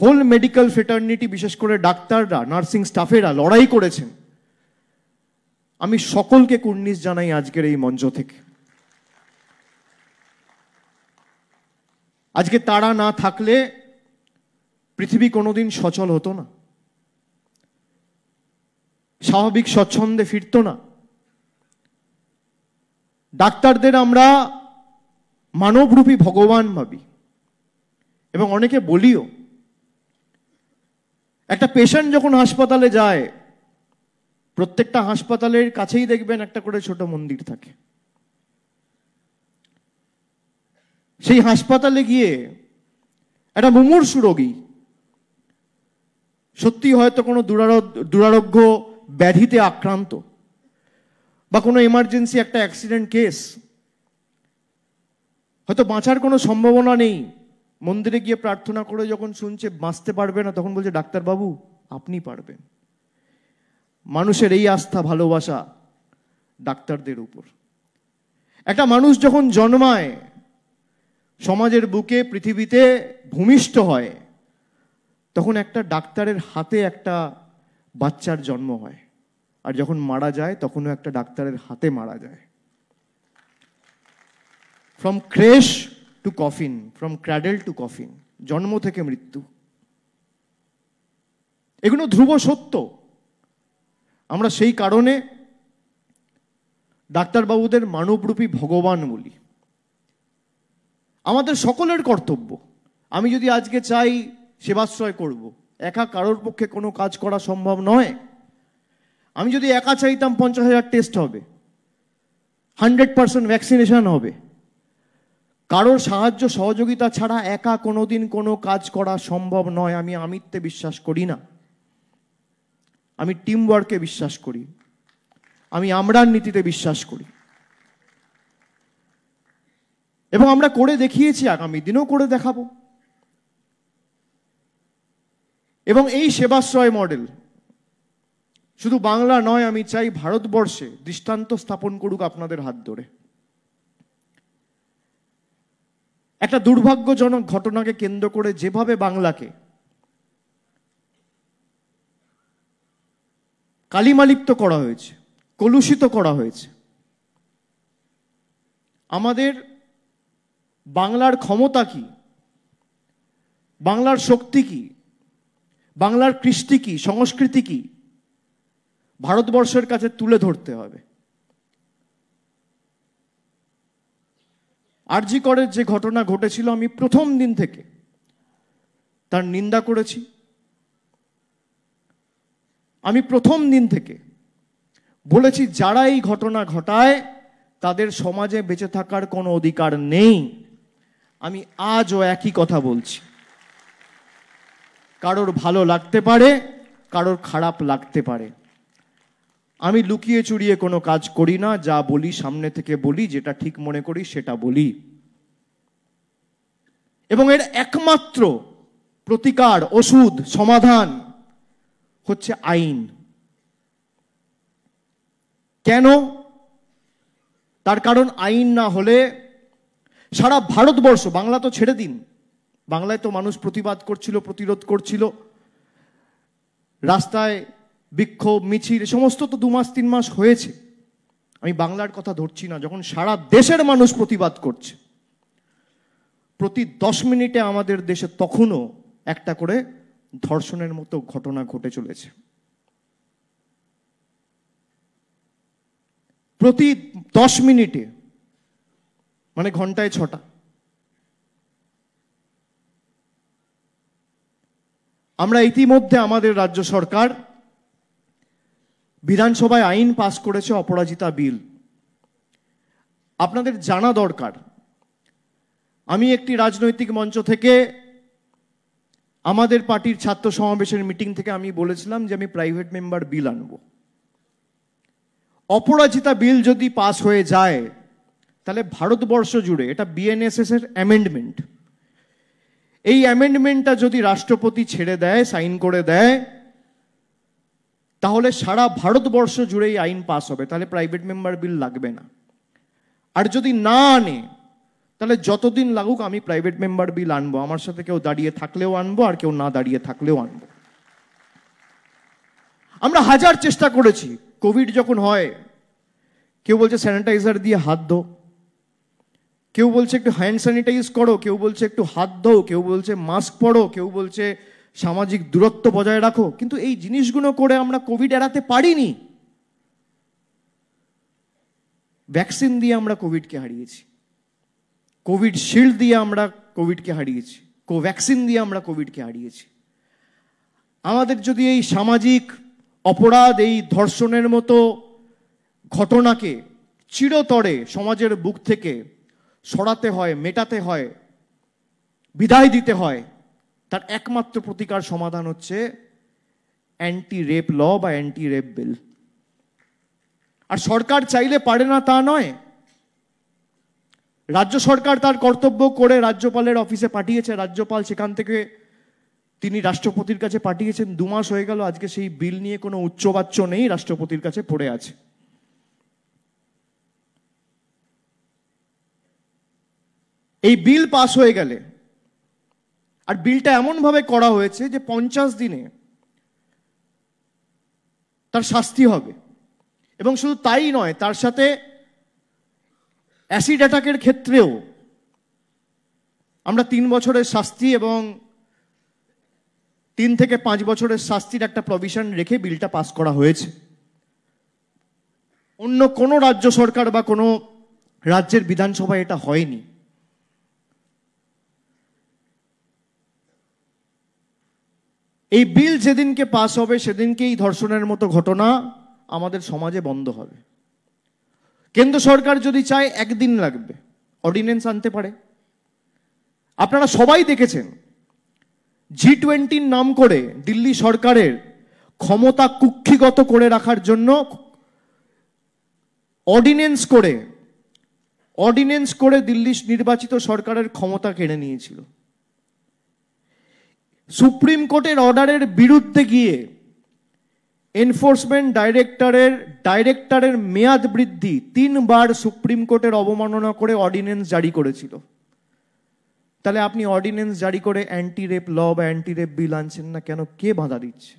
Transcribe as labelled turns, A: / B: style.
A: Whole medical fraternity, বিশেষ করে ডাক্তাররা, নার্সিং স্টাফেরা লড়াই করেছেন। আমি সকলকে কুর্নিশ জানাই আজকের এই মঞ্চ থেকে। আজকে তারা না থাকলে পৃথিবী কোনোদিন সচল হতো না, স্বাভাবিক স্বচ্ছন্দে ফিরতো না। ডাক্তারদের আমরা মানবরূপী ভগবান ভাবি এবং অনেকে বলিও। একটা পেশেন্ট যখন হাসপাতালে যায়, প্রত্যেকটা হাসপাতালের কাছেই দেখবেন একটা করে ছোট মন্দির থাকে। সেই হাসপাতালে গিয়ে একটা মুমূর্ষু রোগী, সত্যি হয়তো কোনো দুরারোগ্য ব্যাধিতে আক্রান্ত বা কোনো এমার্জেন্সি একটা অ্যাক্সিডেন্ট কেস, হয়তো বাঁচার কোনো সম্ভাবনা নেই, মন্দিরে গিয়ে প্রার্থনা করে যখন শুনছে বাঁচতে পারবে না, তখন বলছে ডাক্তারবাবু আপনি পারবেন। মানুষের এই আস্থা, ভালোবাসা ডাক্তারদের উপর। একটা মানুষ যখন জন্মায়, সমাজের বুকে, পৃথিবীতে ভূমিষ্ঠ হয়, তখন একটা ডাক্তারের হাতে একটা বাচ্চার জন্ম হয়, আর যখন মারা যায় তখনও একটা ডাক্তারের হাতে মারা যায়। From creche to coffin, from cradle to coffin, জন্ম থেকে মৃত্যু, এগুলো ধ্রুব সত্য। আমরা সেই কারণে ডাক্তারবাবুদের মানবরূপী ভগবান বলি। আমাদের সকলের কর্তব্য। আমি যদি আজকে চাই সেবাশ্রয় করব, একা কারোর পক্ষে কোনো কাজ করা সম্ভব নয়। আমি যদি একা চাইতাম 50,000 টেস্ট হবে, 100% ভ্যাকসিনেশন হবে, কারোর সাহায্য সহযোগিতা ছাড়া একা কোনোদিন কোনো কাজ করা সম্ভব নয়। আমি আমিত্বে বিশ্বাস করি না, আমি টিম ওয়ার্কে বিশ্বাস করি, আমি আমরার নীতিতে বিশ্বাস করি, এবং আমরা করে দেখিয়েছি, আগামী দিনেও করে দেখাবো। এবং এই সেবাশ্রয় মডেল শুধু বাংলা নয়, আমি চাই ভারতবর্ষে দৃষ্টান্ত স্থাপন করুক আপনাদের হাত ধরে। একটা দুর্ভাগ্যজনক ঘটনাকে কেন্দ্র করে যেভাবে বাংলাকে কালিমালিপ্ত করা হয়েছে, কলুষিত করা হয়েছে, আমাদের বাংলার ক্ষমতা কি, বাংলার শক্তি কি, বাংলার কৃষ্টি কি, সংস্কৃতি কি, ভারতবর্ষের কাছে তুলে ধরতে হবে। আরজি করের যে ঘটনা ঘটেছিল, আমি প্রথম দিন থেকে তার নিন্দা করেছি। আমি প্রথম দিন থেকে বলেছি, যারা এই ঘটনা ঘটায় তাদের সমাজে বেঁচে থাকার কোনো অধিকার নেই। আমি আজও একই কথা বলছি। কারোর ভালো লাগতে পারে, কারোর খারাপ লাগতে পারে, আমি লুকিয়ে চুরিয়ে কোনো কাজ করি না। যা বলি সামনে থেকে বলি, যেটা ঠিক মনে করি সেটা বলি। এবং এর একমাত্র প্রতিকার, ওষুধ, সমাধান হচ্ছে আইন। কেন? তার কারণ আইন না হলে সারা ভারতবর্ষ, বাংলা তো ছেড়ে দিন, বাংলায় তো মানুষ প্রতিবাদ করছিল, প্রতিরোধ করছিল, রাস্তায় বিক্ষোভ, মিছিল, সমস্ত তো 2 মাস 3 মাস হয়েছে। আমি বাংলার কথা ধরছি না। যখন সারা দেশের মানুষ প্রতিবাদ করছে, প্রতি 10 মিনিটে আমাদের দেশে তখনও একটা করে ধর্ষণের মতো ঘটনা ঘটে চলেছে। প্রতি 10 মিনিটে, মানে ঘন্টায় 6টা। আমরা ইতিমধ্যে আমাদের রাজ্য সরকার বিধানসভায় আইন পাস করেছে, অপরাজিতা বিল। আপনাদের জানা দরকার, আমি একটি রাজনৈতিক মঞ্চ থেকে, আমাদের পার্টির ছাত্র সমাবেশের মিটিং থেকে আমি বলেছিলাম যে আমি প্রাইভেট মেম্বার বিল আনবো। অপরাজিতা বিল যদি পাস হয়ে যায়, তাহলে ভারতবর্ষ জুড়ে, এটা বিএনএসএস এর অ্যামেন্ডমেন্ট, এই অ্যামেন্ডমেন্টটা যদি রাষ্ট্রপতি ছেড়ে দেয়, সাইন করে দেয়, তাহলে সারা ভারতবর্ষ জুড়েই আইন পাস হবে। তাহলে প্রাইভেট মেম্বার বিল লাগবে না। আর যদি না আনে, তাহলে যতদিন লাগুক আমি প্রাইভেট মেম্বার বিল আনবো, আমার সাথে কেউ দাঁড়িয়ে থাকলেও আনবো আর কেউ না দাঁড়িয়ে থাকলেও আনবো। আমরা হাজার চেষ্টা করেছি, কোভিড যখন হয় কেউ বলছে স্যানিটাইজার দিয়ে হাত ধো, কেউ বলছে একটু হ্যান্ড স্যানিটাইজ করো, কেউ বলছে একটু হাত ধো, কেউ বলছে মাস্ক পরো, কেউ বলছে সামাজিক দূরত্ব বজায় রাখো, কিন্তু এই জিনিসগুলো করে আমরা কোভিড এড়াতে পারিনি। ভ্যাকসিন দিয়ে আমরা কোভিডকে হারিয়েছি, কোভিড শিল্ড দিয়ে আমরা কোভিডকে হারিয়েছি, কোভ্যাক্সিন দিয়ে আমরা কোভিডকে হারিয়েছি। আমাদের যদি এই সামাজিক অপরাধ, এই ধর্ষণের মতো ঘটনাকে চিরতরে সমাজের বুক থেকে সরাতে হয়, মেটাতে হয়, বিদায় দিতে হয়, তার একমাত্র প্রতিকার সমাধান হচ্ছে অ্যান্টি রেপ ল বা অ্যান্টি রেপ বিল। আর সরকার চাইলে পারে না তা নয়, রাজ্য সরকার তার কর্তব্য করে রাজ্যপালের অফিসে পাঠিয়েছে, রাজ্যপাল সেখান থেকে তিনি রাষ্ট্রপতির কাছে পাঠিয়েছেন। 2 মাস হয়ে গেল, আজকে সেই বিল নিয়ে কোনো উচ্চবাচ্য নেই, রাষ্ট্রপতির কাছে পড়ে আছে। এই বিল পাস হয়ে গেলে, আর বিলটা এমন ভাবে করা হয়েছে যে 50 দিনে তার শাস্তি হবে, এবং শুধু তাই নয়, তার সাথে অ্যাসিড অ্যাটাকের ক্ষেত্রেও আমরা 3 বছরের শাস্তি এবং 3 থেকে 5 বছরের শাস্তির একটা প্রভিশন রেখে বিলটা পাস করা হয়েছে। অন্য কোনো রাজ্য সরকার বা কোনো রাজ্যের বিধানসভায় এটা হয়নি। এই বিল যেদিনকে পাস হবে সেদিনকেই ধর্ষণের মতো ঘটনা আমাদের সমাজে বন্ধ হবে। কেন্দ্র সরকার যদি চায় 1 দিন লাগবে, অর্ডিন্যান্স আনতে পারে। আপনারা সবাই দেখেছেন, G20 নাম করে দিল্লি সরকারের ক্ষমতা কুক্ষিগত করে রাখার জন্য অর্ডিন্যান্স করে দিল্লি নির্বাচিত সরকারের ক্ষমতা কেড়ে নিয়েছিল। সুপ্রিম কোর্টের অর্ডারের বিরুদ্ধে গিয়ে এনফোর্সমেন্ট ডাইরেক্টরের মেয়াদ বৃদ্ধি 3 বার সুপ্রিম কোর্টের অবমাননা করে অর্ডিন্যান্স জারি করেছিল। তাহলে আপনি অর্ডিন্যান্স জারি করে অ্যান্টি রেপ ল বা অ্যান্টি রেপ বিল আনছেন না কেন? কে বাধা দিচ্ছে?